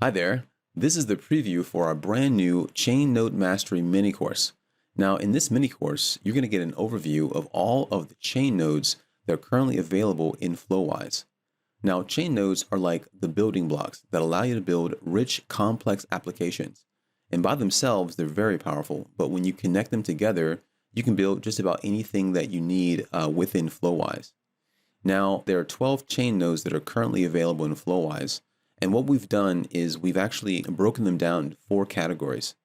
Hi there. This is the preview for our brand new Chain Node Mastery mini course. Now, in this mini course, you're going to get an overview of all of the chain nodes that are currently available in Flowise. Now, chain nodes are like the building blocks that allow you to build rich, complex applications. And by themselves, they're very powerful. But when you connect them together, you can build just about anything that you need within Flowise. Now, there are 12 chain nodes that are currently available in Flowise. And what we've done is we've actually broken them down into 4 categories.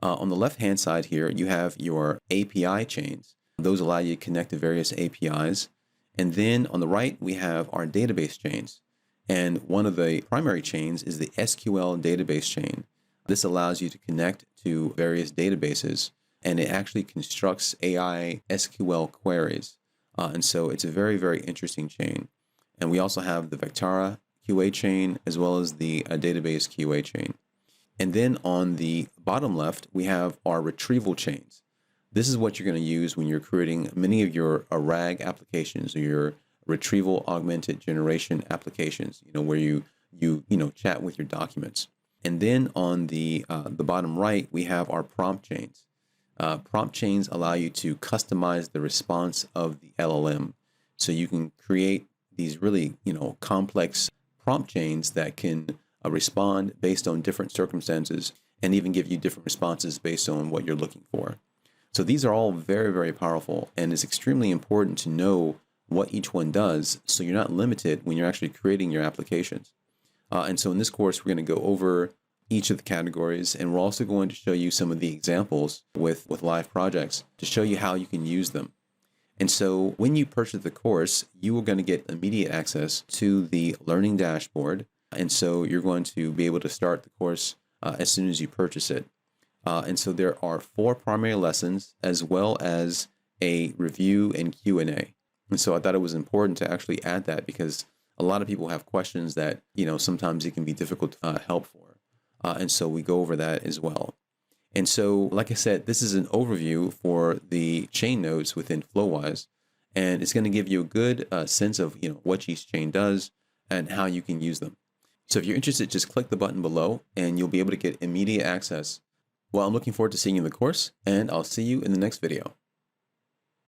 On the left-hand side here, you have your API chains. Those allow you to connect to various APIs. And then on the right, we have our database chains. And one of the primary chains is the SQL database chain. This allows you to connect to various databases, and it actually constructs AI SQL queries. And so it's a very, very interesting chain. And we also have the Vectara QA chain as well as the database QA chain. And then on the bottom left, we have our retrieval chains. This is what you're going to use when you're creating many of your RAG applications or your retrieval augmented generation applications, where you chat with your documents. And then on the bottom right, we have our prompt chains. Prompt chains allow you to customize the response of the LLM. So you can create these really, complex prompt chains that can respond based on different circumstances and even give you different responses based on what you're looking for. So these are all very, very powerful, and it's extremely important to know what each one does so you're not limited when you're actually creating your applications. And so in this course, we're going to go over each of the categories, and we're also going to show you some of the examples with live projects to show you how you can use them. And so when you purchase the course, you are going to get immediate access to the learning dashboard. And so you're going to be able to start the course as soon as you purchase it. And so there are 4 primary lessons as well as a review and Q&A. And so I thought it was important to actually add that because a lot of people have questions that, sometimes it can be difficult to help for. And so we go over that as well. And so, like I said, this is an overview for the chain nodes within Flowise, and it's going to give you a good sense of what each chain does and how you can use them. So if you're interested, just click the button below, and you'll be able to get immediate access. Well, I'm looking forward to seeing you in the course, and I'll see you in the next video.